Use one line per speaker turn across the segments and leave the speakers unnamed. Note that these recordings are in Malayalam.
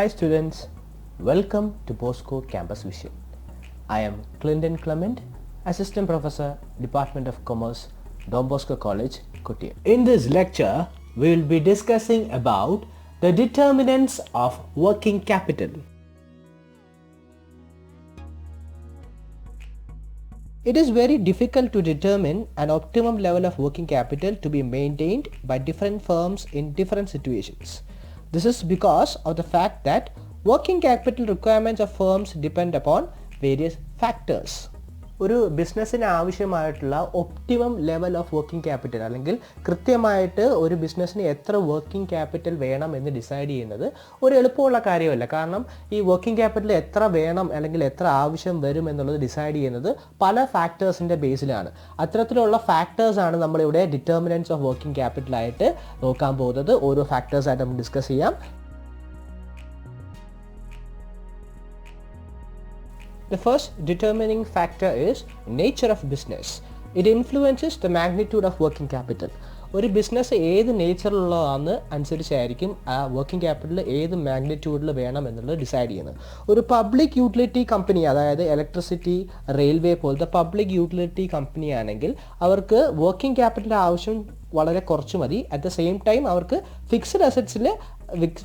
Hi students, welcome to Bosco Campus Vision. I am Clinton Clement, Assistant Professor, Department of Commerce, Don Bosco College, Kottayam. In this lecture, we will be discussing about the determinants of working capital. It is very difficult to determine an optimum level of working capital to be maintained by different firms in different situations. This is because of the fact that working capital requirements of firms depend upon various factors. ഒരു ബിസിനസ്സിന് ആവശ്യമായിട്ടുള്ള optimum level of working capital അല്ലെങ്കിൽ കൃത്യമായിട്ട് ഒരു ബിസിനസ്സിന് എത്ര വർക്കിംഗ് ക്യാപിറ്റൽ വേണം എന്ന് ഡിസൈഡ് ചെയ്യുന്നത് ഒരു എളുപ്പമുള്ള കാര്യമല്ല. കാരണം ഈ വർക്കിംഗ് ക്യാപിറ്റൽ എത്ര വേണം അല്ലെങ്കിൽ എത്ര ആവശ്യം വരും എന്നുള്ളത് ഡിസൈഡ് ചെയ്യുന്നത് പല ഫാക്ടേഴ്സിൻ്റെ ബേസിലാണ്. അത്തരത്തിലുള്ള ഫാക്ടേഴ്സാണ് നമ്മളിവിടെ ഡിറ്റർമിനൻറ്റ്സ് ഓഫ് വർക്കിംഗ് ക്യാപിറ്റൽ ആയിട്ട് നോക്കാൻ പോകുന്നത്. ഓരോ ഫാക്ടേഴ്സായിട്ട് നമുക്ക് ഡിസ്കസ് ചെയ്യാം. The first determining factor is nature of business. It influences the magnitude of working capital. ഒരു ബിസിനസ് ഏത് നേച്ചറിലുള്ളതാണെന്ന് അനുസരിച്ചായിരിക്കും ആ വർക്കിംഗ് ക്യാപിറ്റൽ ഏത് മാഗ്നിറ്റ്യൂഡിൽ വേണം എന്നുള്ളത് ഡിസൈഡ് ചെയ്യുന്നത്. ഒരു പബ്ലിക് യൂട്ടിലിറ്റി കമ്പനി, അതായത് ഇലക്ട്രിസിറ്റി, റെയിൽവേ പോലത്തെ പബ്ലിക് യൂട്ടിലിറ്റി കമ്പനി ആണെങ്കിൽ അവർക്ക് വർക്കിംഗ് ക്യാപിറ്റൽ ആവശ്യം വളരെ കുറച്ച് മതി. അറ്റ് ദ സെയിം ടൈം അവർക്ക്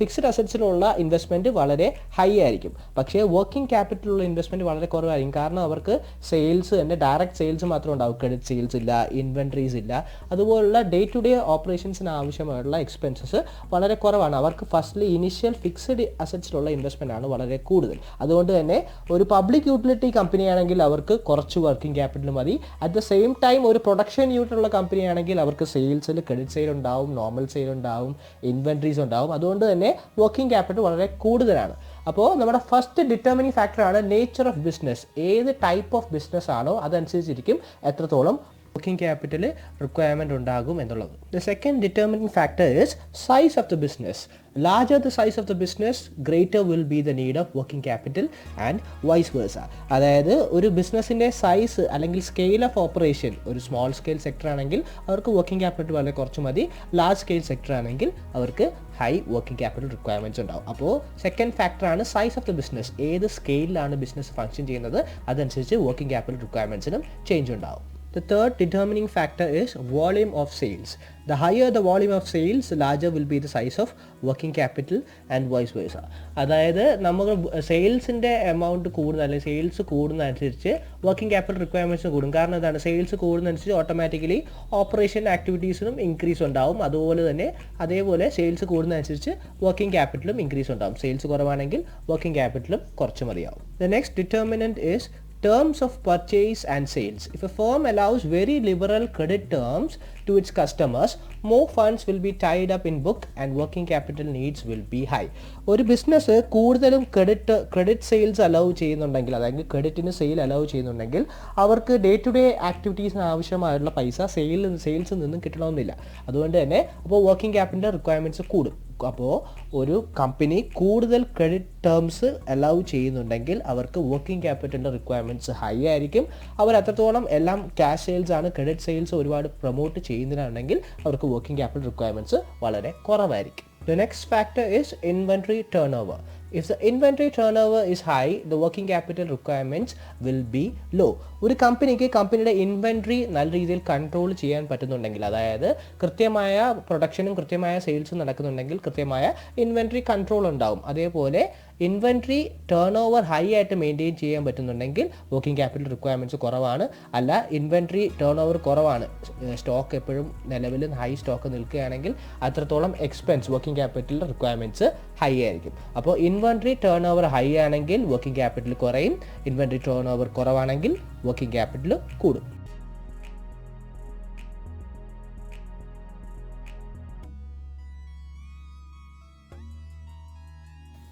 ഫിക്സ്ഡ് അസറ്റ്സിലുള്ള ഇൻവെസ്റ്റ്മെൻറ്റ് വളരെ ഹൈ ആയിരിക്കും. പക്ഷേ വർക്കിംഗ് ക്യാപിറ്റലുള്ള ഇൻവെസ്റ്റ്മെൻറ്റ് വളരെ കുറവായിരിക്കും. കാരണം അവർക്ക് സെയിൽസ് തന്നെ ഡയറക്റ്റ് സെയിൽസ് മാത്രമേ ഉണ്ടാവും. ക്രെഡിറ്റ് സെയിൽസ് ഇല്ല, ഇൻവെൻട്രീസ് ഇല്ല. അതുപോലുള്ള ഡേ ടു ഡേ ഓപ്പറേഷൻസിന് ആവശ്യമായിട്ടുള്ള എക്സ്പെൻസസ് വളരെ കുറവാണ്. അവർക്ക് ഫസ്റ്റ്ലി ഇനിഷ്യൽ ഫിക്സ്ഡ് അസറ്റ്സിലുള്ള ഇൻവെസ്റ്റ്മെൻ്റ് ആണ് വളരെ കൂടുതൽ. അതുകൊണ്ട് തന്നെ ഒരു പബ്ലിക് യൂട്ടിലിറ്റി കമ്പനി ആണെങ്കിൽ അവർക്ക് കുറച്ച് വർക്കിംഗ് ക്യാപിറ്റൽ മതി. അറ്റ് ദ സെയിം ടൈം ഒരു പ്രൊഡക്ഷൻ യൂണിറ്റുള്ള കമ്പനി ആണെങ്കിൽ അവർക്ക് സെയിൽസിൽ ക്രെഡിറ്റ് സെയിൽ ഉണ്ടാവും, നോർമൽ സെയിൽ ഉണ്ടാവും, ഇൻവെൻട്രീസ് ഉണ്ടാവും. അതുകൊണ്ട് തന്നെ വർക്കിംഗ് ക്യാപിറ്റൽ വളരെ കൂടുതലാണ്. അപ്പോൾ നമ്മുടെ ഫസ്റ്റ് ഡിറ്റർമിനിങ് ഫാക്ടറാണ് നേച്ചർ ഓഫ് ബിസിനസ്. ഏത് ടൈപ്പ് ഓഫ് ബിസിനസ് ആണോ അതനുസരിച്ചിരിക്കും എത്രത്തോളം working capital requirement ഉണ്ടാകും എന്നുള്ളത്. The second determining factor is size of the business. Larger the size of the business, greater will be the need of working capital and vice versa. അതായത് ഒരു ബിസിനസ്സിൻ്റെ സൈസ് അല്ലെങ്കിൽ സ്കെയിൽ ഓഫ് ഓപ്പറേഷൻ ഒരു സ്മോൾ സ്കെയിൽ സെക്ടർ ആണെങ്കിൽ അവർക്ക് വർക്കിംഗ് ക്യാപിറ്റൽ വളരെ കുറച്ച് മതി. ലാർജ് സ്കെയിൽ സെക്ടർ ആണെങ്കിൽ അവർക്ക് ഹൈ വർക്കിംഗ് ക്യാപിറ്റൽ റിക്വയർമെൻറ്റ്സ് ഉണ്ടാവും. അപ്പോൾ സെക്കൻഡ് ഫാക്ടറാണ് സൈസ് ഓഫ് ദ ബിസിനസ്. ഏത് സ്കെയിലാണ് ബിസിനസ് ഫംഗ്ഷൻ ചെയ്യുന്നത് അതനുസരിച്ച് വർക്കിംഗ് ക്യാപിറ്റൽ റിക്വയർമെൻറ്റ്സിനും ചേഞ്ച് ഉണ്ടാവും. The third determining factor is volume of sales. The higher the volume of sales, larger will be the size of working capital and vice versa. അതായത് നമ്മൾ സെയിൽസിൻ്റെ എമൗണ്ട് കൂടുന്ന അല്ലെങ്കിൽ സെയിൽസ് കൂടുന്നതനുസരിച്ച് വർക്കിംഗ് ക്യാപിറ്റൽ റിക്വയർമെൻറ്റ്സ് കൂടും. കാരണം എന്താണ്, സെയിൽസ് കൂടുന്നതനുസരിച്ച് ഓട്ടോമാറ്റിക്കലി ഓപ്പറേഷൻ ആക്ടിവിറ്റീസിനും ഇൻക്രീസ് ഉണ്ടാവും. അതേപോലെ സെയിൽസ് കൂടുന്നതനുസരിച്ച് വർക്കിംഗ് ക്യാപിറ്റലും ഇൻക്രീസ് ഉണ്ടാവും. സെയിൽസ് കുറവാണെങ്കിൽ വർക്കിംഗ് ക്യാപിറ്റലും കുറച്ച് മതിയാവും. The next determinant is terms of purchase and sales. If a firm allows very liberal credit terms to its customers, more funds will be tied up in book and working capital needs will be high. ഒരു ബിസിനസ് കൂടുതലും ക്രെഡിറ്റ് സെയിൽസ് അലൗ ചെയ്യുന്നുണ്ടെങ്കിൽ, അതായത് ക്രെഡിറ്റിന് സെയിൽ അലൗ ചെയ്യുന്നുണ്ടെങ്കിൽ അവർക്ക് ഡേ ടു ഡേ ആക്ടിവിറ്റീസിന് ആവശ്യമായുള്ള പൈസ സെയിൽസിൽ നിന്നും കിട്ടണമെന്നില്ല. അതുകൊണ്ട് തന്നെ അപ്പോൾ വർക്കിംഗ് ക്യാപിറ്റൽ റിക്വയർമെൻറ്റ്സ് കൂടും. അപ്പോൾ ഒരു കമ്പനി കൂടുതൽ ക്രെഡിറ്റ് ടേംസ് അലൗ ചെയ്യുന്നുണ്ടെങ്കിൽ അവർക്ക് വർക്കിംഗ് ക്യാപിറ്റലിൻ്റെ റിക്വയർമെൻറ്റ്സ് ഹൈ ആയിരിക്കും. അവർ അത്രത്തോളം എല്ലാം ക്യാഷ് സെയിൽസ് ആണ്, ക്രെഡിറ്റ് സെയിൽസ് ഒരുപാട് പ്രൊമോട്ട് ചെയ്യുന്നതിനാണെങ്കിൽ അവർക്ക് വർക്കിംഗ് ക്യാപിറ്റൽ റിക്വയർമെൻറ്റ്സ് വളരെ കുറവായിരിക്കും. The next factor is inventory turnover. If the inventory turnover is high, the working capital requirements will be low. ഒരു കമ്പനിയുടെ ഇൻവെൻട്രി നല്ല രീതിയിൽ കൺട്രോൾ ചെയ്യാൻ പറ്റുന്നുണ്ടെങ്കിൽ, അതായത് കൃത്യമായ പ്രൊഡക്ഷനും കൃത്യമായ സെയിൽസും നടക്കുന്നുണ്ടെങ്കിൽ കൃത്യമായ ഇൻവെൻട്രി കൺട്രോൾ ഉണ്ടാവും. അതേപോലെ ഇൻവെൻട്രി ടേൺ ഓവർ ഹൈ ആയിട്ട് മെയിൻറ്റെയിൻ ചെയ്യാൻ പറ്റുന്നുണ്ടെങ്കിൽ വർക്കിംഗ് ക്യാപിറ്റൽ റിക്വയർമെൻറ്റ്സ് കുറവാണ്. അല്ല, ഇൻവെൻട്രി ടേൺ ഓവർ കുറവാണ്, സ്റ്റോക്ക് എപ്പോഴും നിലവിൽ ഹൈ സ്റ്റോക്ക് നിൽക്കുകയാണെങ്കിൽ അത്രത്തോളം expense working capital requirements high ആയിരിക്കും. അപ്പോൾ ഇൻവെൻട്രി ടേൺ ഓവർ ഹൈ ആണെങ്കിൽ വർക്കിംഗ് ക്യാപിറ്റൽ കുറയും, ഇൻവെൻട്രി ടേൺ ഓവർ കുറവാണെങ്കിൽ വർക്കിംഗ് ക്യാപിറ്റൽ കൂടും.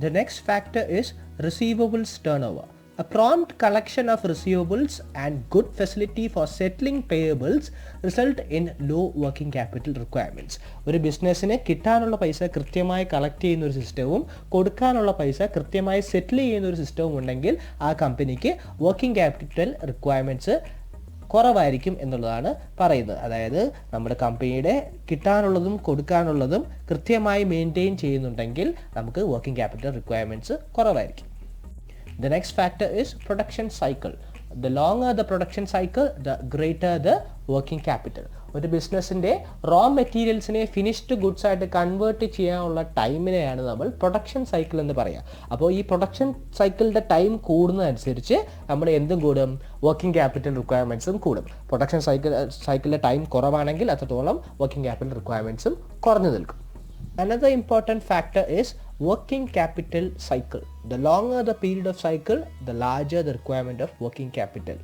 The next factor is receivables turnover. A prompt collection of receivables and good facility for settling payables result in low working capital requirements. ഒരു ബിസിനസ്സിന് കിട്ടാനുള്ള പൈസ കൃത്യമായി കളക്ട് ചെയ്യുന്ന ഒരു സിസ്റ്റവും കൊടുക്കാനുള്ള പൈസ കൃത്യമായി സെറ്റിൽ ചെയ്യുന്ന ഒരു സിസ്റ്റവും ഉണ്ടെങ്കിൽ ആ കമ്പനിക്ക് വർക്കിംഗ് ക്യാപിറ്റൽ റിക്വയർമെൻറ്റ്സ് കുറവായിരിക്കും എന്നുള്ളതാണ് പറയുന്നത്. അതായത് നമ്മുടെ കമ്പനിയുടെ കിട്ടാനുള്ളതും കൊടുക്കാനുള്ളതും കൃത്യമായി മെയിൻറ്റെയിൻ ചെയ്യുന്നുണ്ടെങ്കിൽ നമുക്ക് വർക്കിംഗ് ക്യാപിറ്റൽ റിക്വയർമെൻറ്റ്സ് കുറവായിരിക്കും. The next factor is production cycle. The longer the production cycle, the greater the working capital. ഒരു ബിസിനസ്സിൻ്റെ റോ മെറ്റീരിയൽസിനെ ഫിനിഷ്ഡ് ഗുഡ്സ് ആയിട്ട് കൺവേർട്ട് ചെയ്യാനുള്ള ടൈമിനെയാണ് നമ്മൾ പ്രൊഡക്ഷൻ സൈക്കിൾ എന്ന് പറയുക. അപ്പോൾ ഈ പ്രൊഡക്ഷൻ സൈക്കിളിൻ്റെ ടൈം കൂടുന്നതനുസരിച്ച് നമ്മുടെ എന്തും കൂടും, വർക്കിംഗ് ക്യാപിറ്റൽ റിക്വയർമെൻറ്റ്സും കൂടും. പ്രൊഡക്ഷൻ സൈക്കിളിൻ്റെ ടൈം കുറവാണെങ്കിൽ അത്രത്തോളം വർക്കിംഗ് ക്യാപിറ്റൽ റിക്വയർമെൻറ്റ്സും കുറഞ്ഞു നിൽക്കും. Another important factor is working capital cycle. The longer the period of cycle, the larger the requirement of working capital.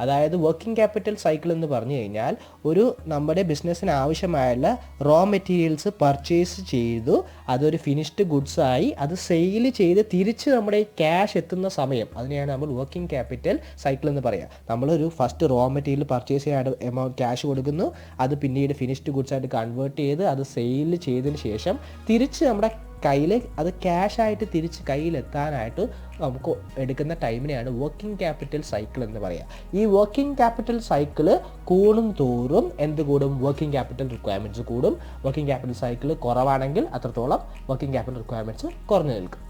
അതായത് വർക്കിംഗ് ക്യാപിറ്റൽ സൈക്കിൾ എന്ന് പറഞ്ഞു കഴിഞ്ഞാൽ ഒരു നമ്മുടെ ബിസിനസ്സിന് ആവശ്യമായുള്ള റോ മെറ്റീരിയൽസ് പർച്ചേസ് ചെയ്തു, അതൊരു ഫിനിഷ്ഡ് ഗുഡ്സ് ആയി, അത് സെയിൽ ചെയ്ത് തിരിച്ച് നമ്മുടെ ക്യാഷ് എത്തുന്ന സമയം, അതിനെയാണ് നമ്മൾ വർക്കിംഗ് ക്യാപിറ്റൽ സൈക്കിൾ എന്ന് പറയുക. നമ്മളൊരു ഫസ്റ്റ് റോ മെറ്റീരിയൽ പർച്ചേസ് ചെയ്യാൻ എമൗണ്ട് ക്യാഷ് കൊടുക്കുന്നു, അത് പിന്നീട് ഫിനിഷ്ഡ് ഗുഡ്സ് ആയിട്ട് കൺവേർട്ട് ചെയ്ത് അത് സെയിൽ ചെയ്തതിന് ശേഷം തിരിച്ച് നമ്മുടെ കയ്യിൽ അത് ക്യാഷായിട്ട് തിരിച്ച് കയ്യിലെത്താനായിട്ട് നമുക്ക് എടുക്കുന്ന ടൈമിനെയാണ് വർക്കിംഗ് ക്യാപിറ്റൽ സൈക്കിൾ എന്ന് പറയുക. ഈ വർക്കിംഗ് ക്യാപിറ്റൽ സൈക്കിൾ കൂടും തോറും എന്ത് കൂടും, വർക്കിംഗ് ക്യാപിറ്റൽ റിക്വയർമെൻറ്റ്സ് കൂടും. വർക്കിംഗ് ക്യാപിറ്റൽ സൈക്കിൾ കുറവാണെങ്കിൽ അത്രത്തോളം വർക്കിംഗ് ക്യാപിറ്റൽ റിക്വയർമെൻറ്റ്സ് കുറഞ്ഞു നിൽക്കും.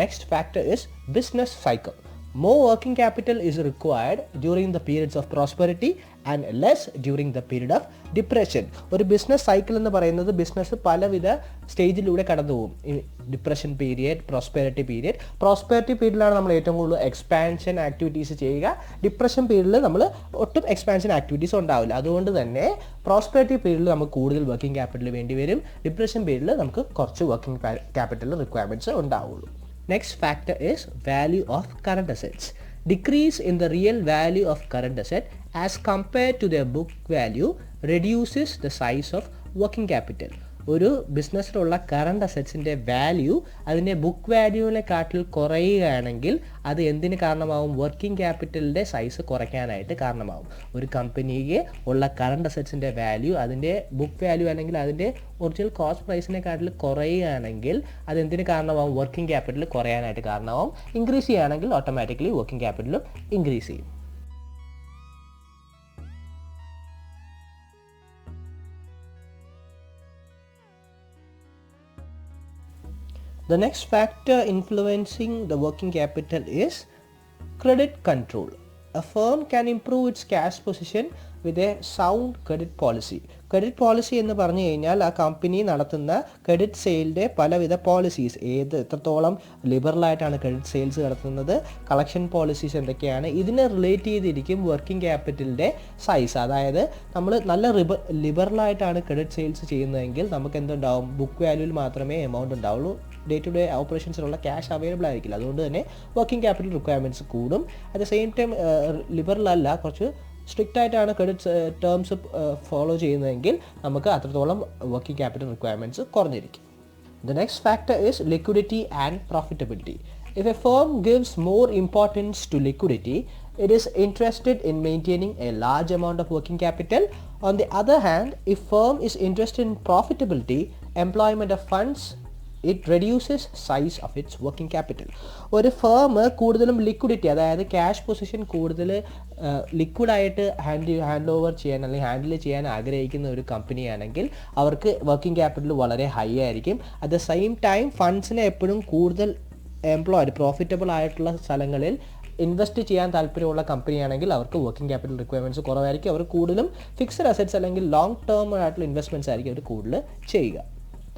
Next factor is business cycle. More working capital is required during the periods of prosperity and less during the period of depression. ഒരു ബിസിനസ് സൈക്കിൾ എന്ന് പറയുന്നത് ബിസിനസ് പലവിധ സ്റ്റേജിലൂടെ കടന്നു പോകും. Depression period, prosperity period. Prosperity പീരീഡിലാണ് നമ്മൾ ഏറ്റവും കൂടുതൽ എക്സ്പാൻഷൻ ആക്ടിവിറ്റീസ് ചെയ്യുക. ഡിപ്രഷൻ പീരീഡിൽ നമ്മൾ ഒട്ടും എക്സ്പാൻഷൻ ആക്ടിവിറ്റീസ് ഉണ്ടാവില്ല. അതുകൊണ്ട് തന്നെ പ്രോസ്പെരിറ്റി പീരീഡിൽ നമുക്ക് കൂടുതൽ വർക്കിംഗ് ക്യാപിറ്റൽ വേണ്ടി വരും. ഡിപ്രഷൻ പീരീഡിൽ നമുക്ക് കുറച്ച് വർക്കിംഗ് ക്യാപിറ്റൽ റിക്വയർമെൻറ്റ്സ് ഉണ്ടാവുള്ളൂ. Next factor is value of current assets. Decrease in the real value of current asset as compared to their book value reduces the size of working capital. ഒരു ബിസിനസ്സിലുള്ള കറണ്ട് അസറ്റ്സിൻ്റെ വാല്യൂ അതിൻ്റെ ബുക്ക് വാല്യൂവിനെക്കാട്ടിൽ കുറയുകയാണെങ്കിൽ അത് എന്തിന് കാരണമാവും, വർക്കിംഗ് ക്യാപിറ്റലിൻ്റെ സൈസ് കുറയ്ക്കാനായിട്ട് കാരണമാവും. ഒരു കമ്പനിക്ക് ഉള്ള കറണ്ട് അസറ്റ്സിൻ്റെ വാല്യൂ അതിൻ്റെ ബുക്ക് വാല്യൂ അല്ലെങ്കിൽ അതിൻ്റെ ഒറിജിനൽ കോസ്റ്റ് പ്രൈസിനെക്കാട്ടിൽ കുറയുകയാണെങ്കിൽ അത് എന്തിന് കാരണമാവും, വർക്കിംഗ് ക്യാപിറ്റൽ കുറയാനായിട്ട് കാരണമാവും. ഇൻക്രീസ് ചെയ്യുകയാണെങ്കിൽ ഓട്ടോമാറ്റിക്കലി വർക്കിംഗ് ക്യാപിറ്റലും ഇൻക്രീസ് ചെയ്യും. The next factor influencing the working capital is credit control. A firm can improve its cash position with a sound credit policy. Credit policy എന്ന് പറഞ്ഞു കഴിഞ്ഞാൽ ആ കമ്പനി നടത്തുന്ന ക്രെഡിറ്റ് സെയിലിൻ്റെ പലവിധ പോളിസീസ്, എത്രത്തോളം ലിബറലായിട്ടാണ് ക്രെഡിറ്റ് സെയിൽസ് നടത്തുന്നത്, കളക്ഷൻ പോളിസീസ് എന്തൊക്കെയാണ്, ഇതിനെ റിലേറ്റ് ചെയ്തിരിക്കും വർക്കിംഗ് ക്യാപിറ്റലിൻ്റെ സൈസ്. അതായത് നമ്മൾ നല്ല ലിബറലായിട്ടാണ് ക്രെഡിറ്റ് സെയിൽസ് ചെയ്യുന്നതെങ്കിൽ നമുക്ക് എന്തുണ്ടാവും, ബുക്ക് വാല്യൂവിൽ മാത്രമേ എമൗണ്ട് ഉണ്ടാവുള്ളൂ. ഡേ ടു ഡേ ഓപ്പറേഷൻസിലുള്ള ക്യാഷ് അവൈലബിൾ ആയിരിക്കില്ല. അതുകൊണ്ട് തന്നെ വർക്കിംഗ് ക്യാപിറ്റൽ റിക്വയർമെൻറ്റ്സ് കൂടും. At the same time liberal അല്ല, കുറച്ച് സ്ട്രിക്റ്റ് ആയിട്ടാണ് ക്രെഡിറ്റ് ടേംസ് ഫോളോ ചെയ്യുന്നതെങ്കിൽ നമുക്ക് അത്രത്തോളം വർക്കിംഗ് ക്യാപിറ്റൽ റിക്വയർമെൻറ്റ്സ് കുറഞ്ഞിരിക്കും. The next factor is liquidity and profitability. If a firm gives more importance to liquidity, it is interested in maintaining a large amount of working capital. On the other hand, if firm is interested in profitability, employment of funds, it reduces size of its working capital. ഒരു ഫേം കൂടുതലും ലിക്വിഡിറ്റി, അതായത് ക്യാഷ് പൊസിഷൻ കൂടുതൽ ലിക്വിഡായിട്ട് ഹാൻഡ് ഓവർ ചെയ്യാൻ അല്ലെങ്കിൽ ഹാൻഡിൽ ചെയ്യാൻ ആഗ്രഹിക്കുന്ന ഒരു കമ്പനിയാണെങ്കിൽ അവർക്ക് വർക്കിംഗ് ക്യാപിറ്റൽ വളരെ ഹൈ ആയിരിക്കും. അറ്റ് ദ സെയിം ടൈം ഫണ്ട്സിനെ എപ്പോഴും കൂടുതൽ പ്രോഫിറ്റബിൾ ആയിട്ടുള്ള സ്ഥലങ്ങളിൽ ഇൻവെസ്റ്റ് ചെയ്യാൻ താല്പര്യമുള്ള കമ്പനിയാണെങ്കിൽ അവർക്ക് വർക്കിംഗ് ക്യാപിറ്റൽ റിക്വയർമെൻറ്റ്സ് കുറവായിരിക്കും. അവർ കൂടുതലും ഫിക്സഡ് അസറ്റ്സ് അല്ലെങ്കിൽ ലോങ് ടേം ആയിട്ടുള്ള ഇൻവെസ്റ്റ്മെൻറ്റ്സ് ആയിരിക്കും അവർ കൂടുതൽ ചെയ്യുക.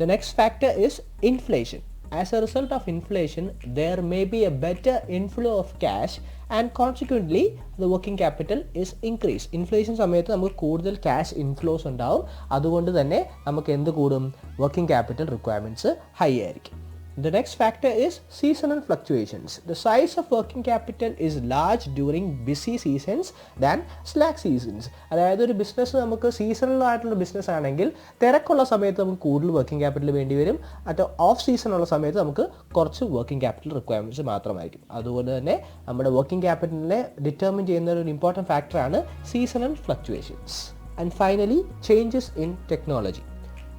The next factor is inflation. As a result of inflation, there may be a better inflow of cash and consequently the working capital is increased. Inflation സമയത്ത് നമുക്ക് കൂടുതൽ ക്യാഷ് ഇൻഫ്ലോസ് ഉണ്ടാവും. അതുകൊണ്ട് തന്നെ നമുക്ക് എന്ത് കൂടും, വർക്കിംഗ് ക്യാപിറ്റൽ റിക്വയർമെൻറ്റ്സ് ഹൈ ആയിരിക്കും. The next factor is seasonal fluctuations. The size of working capital is large during busy seasons than slack seasons. അതായത് ഒരു ബിസിനസ് നമുക്ക് സീസണൽ ആയിട്ടുള്ള ബിസിനസ് ആണെങ്കിൽ തിരക്കുള്ള സമയത്ത് നമുക്ക് കൂടുതൽ വർക്കിംഗ് ക്യാപിറ്റൽ വേണ്ടി വരും. ഓഫ് സീസൺ ഉള്ള സമയത്ത് നമുക്ക് കുറച്ച് വർക്കിംഗ് ക്യാപിറ്റൽ റിക്വയർമെൻറ്റ്സ് മാത്രമായിരിക്കും. അതുപോലെ തന്നെ നമ്മുടെ വർക്കിംഗ് ക്യാപിറ്റലിനെ ഡിറ്റർമിൻ ചെയ്യുന്ന ഒരു ഇമ്പോർട്ടൻറ്റ് ഫാക്ടറാണ് seasonal fluctuations. And finally, changes in technology.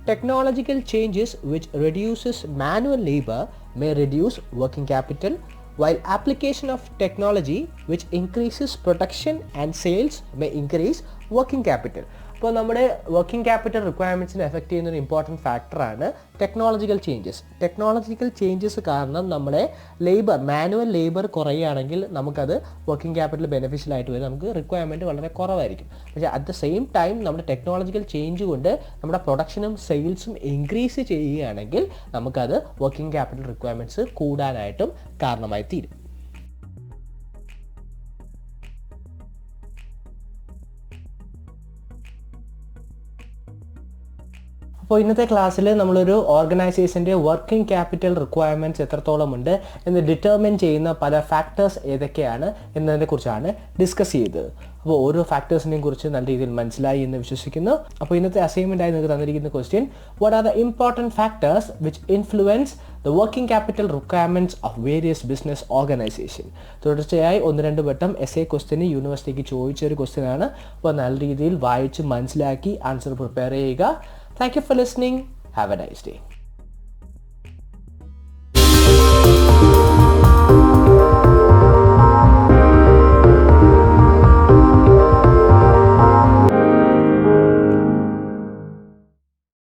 Technological changes which reduces manual labor may reduce working capital. while application of technology which increases production and sales may increase working capital. അപ്പോൾ നമ്മുടെ വർക്കിംഗ് ക്യാപിറ്റൽ റിക്വയർമെൻറ്റ്സിനെ എഫക്റ്റ് ചെയ്യുന്ന ഒരു ഇമ്പോർട്ടൻറ്റ് ഫാക്ടറാണ് ടെക്നോളജിക്കൽ ചേഞ്ചസ് കാരണം നമ്മുടെ മാനുവൽ ലേബർ കുറയുകയാണെങ്കിൽ നമുക്കത് വർക്കിംഗ് ക്യാപിറ്റൽ ബെനിഫിഷ്യൽ ആയിട്ട് വരും, നമുക്ക് റിക്വയർമെൻറ്റ് വളരെ കുറവായിരിക്കും. പക്ഷേ അറ്റ് ദ സെയിം ടൈം നമ്മുടെ ടെക്നോളജിക്കൽ ചേഞ്ച് കൊണ്ട് നമ്മുടെ പ്രൊഡക്ഷനും സെയിൽസും ഇൻക്രീസ് ചെയ്യുകയാണെങ്കിൽ നമുക്കത് വർക്കിംഗ് ക്യാപിറ്റൽ റിക്വയർമെൻറ്റ്സ് കൂടാനായിട്ടും കാരണമായി തീരും. അപ്പോൾ ഇന്നത്തെ ക്ലാസ്സിൽ നമ്മളൊരു ഓർഗനൈസേഷൻ്റെ വർക്കിംഗ് ക്യാപിറ്റൽ റിക്വയർമെൻറ്റ്സ് എത്രത്തോളം ഉണ്ട് എന്ന് ഡിറ്റർമിൻ ചെയ്യുന്ന പല ഫാക്ടേഴ്സ് ഏതൊക്കെയാണ് എന്നതിനെക്കുറിച്ചാണ് ഡിസ്കസ് ചെയ്തത്. അപ്പോൾ ഓരോ ഫാക്ടേഴ്സിനെയും കുറിച്ച് നല്ല രീതിയിൽ മനസ്സിലായി എന്ന് വിശ്വസിക്കുന്നു. അപ്പോൾ ഇന്നത്തെ അസൈൻമെൻറ്റായി നിങ്ങൾക്ക് തന്നിരിക്കുന്ന question, what are the important factors which influence the working capital requirements of various business organisation. തുടർച്ചയായി 1-2 വട്ടം എസ്എ ക്വസ്റ്റ്യന് യൂണിവേഴ്സിറ്റിക്ക് ചോദിച്ച ഒരു ക്വസ്റ്റ്യനാണ്. അപ്പോൾ നല്ല രീതിയിൽ വായിച്ച് മനസ്സിലാക്കി ആൻസർ പ്രിപ്പയർ ചെയ്യുക. Thank you for listening. Have a nice day.